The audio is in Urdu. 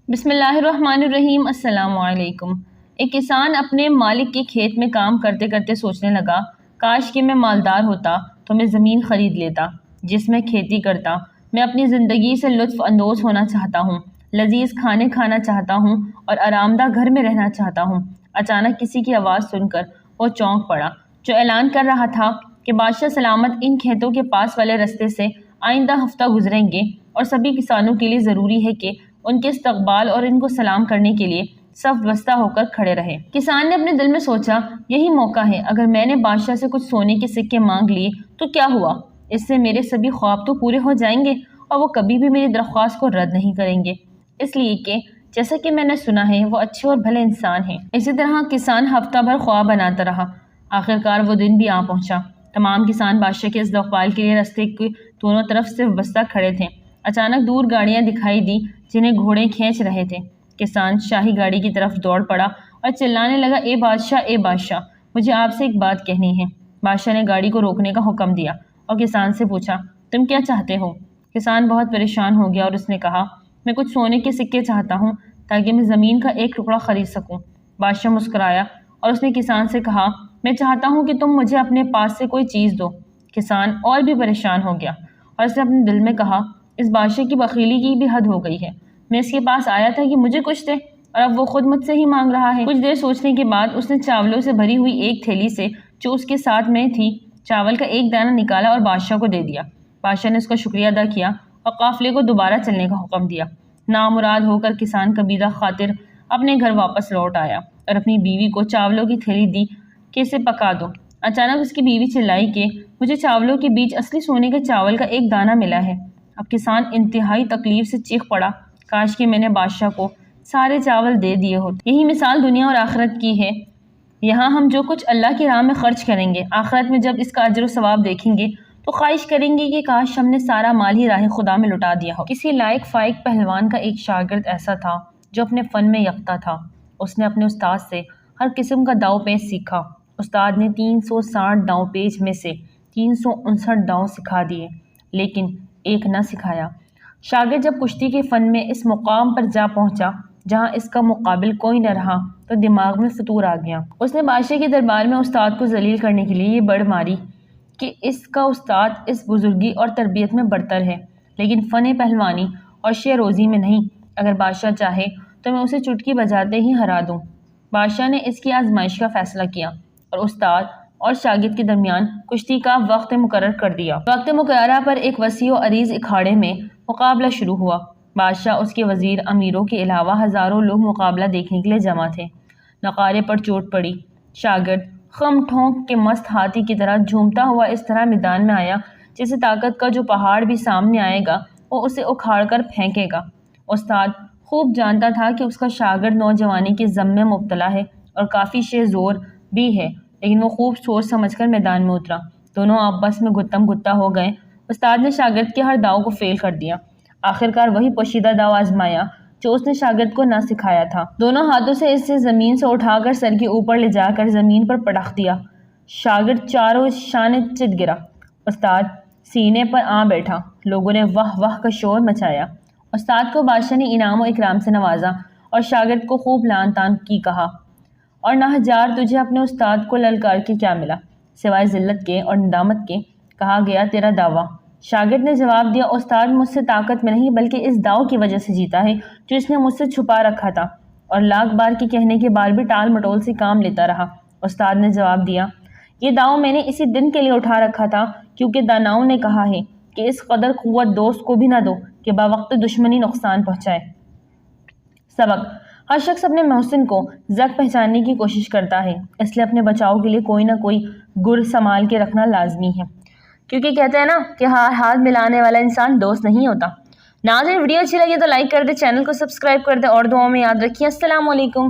بسم اللہ الرحمن الرحیم۔ السلام علیکم۔ ایک کسان اپنے مالک کے کھیت میں کام کرتے کرتے سوچنے لگا، کاش کہ میں مالدار ہوتا تو میں زمین خرید لیتا جس میں کھیتی کرتا۔ میں اپنی زندگی سے لطف اندوز ہونا چاہتا ہوں، لذیذ کھانے کھانا چاہتا ہوں اور آرام دہ گھر میں رہنا چاہتا ہوں۔ اچانک کسی کی آواز سن کر وہ چونک پڑا، جو اعلان کر رہا تھا کہ بادشاہ سلامت ان کھیتوں کے پاس والے رستے سے آئندہ ہفتہ گزریں گے اور سبھی کسانوں کے لیے ضروری ہے کہ ان کے استقبال اور ان کو سلام کرنے کے لیے صف بستہ ہو کر کھڑے رہے۔ کسان نے اپنے دل میں سوچا، یہی موقع ہے، اگر میں نے بادشاہ سے کچھ سونے کے سکے مانگ لیے تو کیا ہوا؟ اس سے میرے سبھی خواب تو پورے ہو جائیں گے اور وہ کبھی بھی میری درخواست کو رد نہیں کریں گے، اس لیے کہ جیسا کہ میں نے سنا ہے وہ اچھے اور بھلے انسان ہیں۔ اسی طرح کسان ہفتہ بھر خواب بناتا رہا۔ آخرکار وہ دن بھی آ پہنچا۔ تمام کسان بادشاہ کے استقبال کے لیے رستے کے دونوں طرف صف بستہ کھڑے تھے۔ اچانک دور گاڑیاں دکھائی دی جنہیں گھوڑے کھینچ رہے تھے۔ کسان شاہی گاڑی کی طرف دوڑ پڑا اور چلانے لگا، اے بادشاہ، مجھے آپ سے ایک بات کہنی ہے۔ بادشاہ نے گاڑی کو روکنے کا حکم دیا اور کسان سے پوچھا، تم کیا چاہتے ہو؟ کسان بہت پریشان ہو گیا اور اس نے کہا، میں کچھ سونے کے سکے چاہتا ہوں تاکہ میں زمین کا ایک ٹکڑا خرید سکوں۔ بادشاہ مسکرایا اور اس نے کسان سے کہا، میں چاہتا ہوں کہ تم مجھے اپنے پاس سے کوئی چیز دو۔ کسان اور بھی پریشان ہو گیا اور اس نے اپنے دل میں کہا، اس بادشاہ کی بخیلی کی بھی حد ہو گئی ہے۔ میں اس کے پاس آیا تھا کہ مجھے کچھ دے اور اب وہ خود مجھ سے ہی مانگ رہا ہے۔ کچھ دیر سوچنے کے بعد اس نے چاولوں سے بھری ہوئی ایک تھیلی سے جو اس کے ساتھ میں تھی چاول کا ایک دانہ نکالا اور بادشاہ کو دے دیا۔ بادشاہ نے اس کا شکریہ ادا کیا اور قافلے کو دوبارہ چلنے کا حکم دیا۔ نامراد ہو کر کسان قبیلہ خاطر اپنے گھر واپس لوٹ آیا اور اپنی بیوی کو چاولوں کی تھیلی دی کہ اسے پکا دو۔ اچانک اس کی بیوی چلائی کہ مجھے چاولوں کے بیچ اصلی سونے کے چاول کا ایک دانہ ملا ہے۔ اب کسان انتہائی تکلیف سے چیخ پڑا، کاش کہ میں نے بادشاہ کو سارے چاول دے دیے ہوتے۔ یہی مثال دنیا اور آخرت کی ہے۔ یہاں ہم جو کچھ اللہ کی راہ میں خرچ کریں گے، آخرت میں جب اس کا اجر و ثواب دیکھیں گے تو خواہش کریں گے کہ کاش ہم نے سارا مال ہی راہ خدا میں لٹا دیا ہو۔ کسی لائق فائق پہلوان کا ایک شاگرد ایسا تھا جو اپنے فن میں یکتا تھا۔ اس نے اپنے استاد سے ہر قسم کا داؤ پیچ سیکھا۔ استاد نے 360 داؤ پیچ میں سے 359 داؤ سکھا دیے لیکن ایک نہ سکھایا۔ شاگرد جب کشتی کے فن میں اس مقام پر جا پہنچا جہاں اس کا مقابل کوئی نہ رہا تو دماغ میں فطور آ گیا۔ اس نے بادشاہ کے دربار میں استاد کو ذلیل کرنے کے لیے یہ بڑ ماری کہ اس کا استاد اس بزرگی اور تربیت میں برتر ہے لیکن فن پہلوانی اور شے روزی میں نہیں۔ اگر بادشاہ چاہے تو میں اسے چٹکی بجاتے ہی ہرا دوں۔ بادشاہ نے اس کی آزمائش کا فیصلہ کیا اور استاد اور شاگرد کے درمیان کشتی کا وقت مقرر کر دیا۔ وقت مقررہ پر ایک وسیع و عریض اکھاڑے میں مقابلہ شروع ہوا۔ بادشاہ، اس کے وزیر، امیروں کے علاوہ ہزاروں لوگ مقابلہ دیکھنے کے لیے جمع تھے۔ نقارے پر چوٹ پڑی۔ شاگرد خم ٹھونک کے مست ہاتھی کی طرح جھومتا ہوا اس طرح میدان میں آیا جیسے طاقت کا جو پہاڑ بھی سامنے آئے گا وہ اسے اکھاڑ کر پھینکے گا۔ استاد خوب جانتا تھا کہ اس کا شاگرد نوجوانی کے غم میں مبتلا ہے اور کافی شے زور بھی ہے، لیکن وہ خوب سوچ سمجھ کر میدان میں اترا۔ دونوں آپس میں گتم گتا ہو گئے۔ استاد نے شاگرد کے ہر داؤ کو فیل کر دیا۔ آخرکار وہی پوشیدہ داؤ آزمایا جو اس نے شاگرد کو نہ سکھایا تھا۔ دونوں ہاتھوں سے اسے زمین سے اٹھا کر سر کے اوپر لے جا کر زمین پر پٹخ دیا۔ شاگرد چاروں شانے چت گرا۔ استاد سینے پر آ بیٹھا۔ لوگوں نے واہ واہ کا شور مچایا۔ استاد کو بادشاہ نے انعام و اکرام سے نوازا اور شاگرد کو خوب لعن طعن کی کہا، اور ناہجار تجھے اپنے استاد کو للکار کے کیا ملا سوائے ذلت کے اور ندامت کے؟ کہا گیا تیرا دعویٰ۔ شاگرد نے جواب دیا، استاد مجھ سے طاقت میں نہیں بلکہ اس داؤ کی وجہ سے جیتا ہے جو اس نے مجھ سے چھپا رکھا تھا، اور لاکھ بار کے کہنے کے بعد بھی ٹال مٹول سے کام لیتا رہا۔ استاد نے جواب دیا، یہ داؤ میں نے اسی دن کے لیے اٹھا رکھا تھا کیونکہ داناؤں نے کہا ہے کہ اس قدر قوت دوست کو بھی نہ دو کہ باوقت دشمنی نقصان پہنچائے۔ سبق: ہر شخص اپنے محسن کو زگ پہچاننے کی کوشش کرتا ہے، اس لیے اپنے بچاؤ کے لیے کوئی نہ کوئی گر سنبھال کے رکھنا لازمی ہے، کیونکہ کہتے ہیں نا کہ ہاتھ ملانے والا انسان دوست نہیں ہوتا۔ ناظرین، ویڈیو اچھی لگی تو لائک کر دیں، چینل کو سبسکرائب کر دیں اور دعاؤں میں یاد رکھیے۔ السلام علیکم۔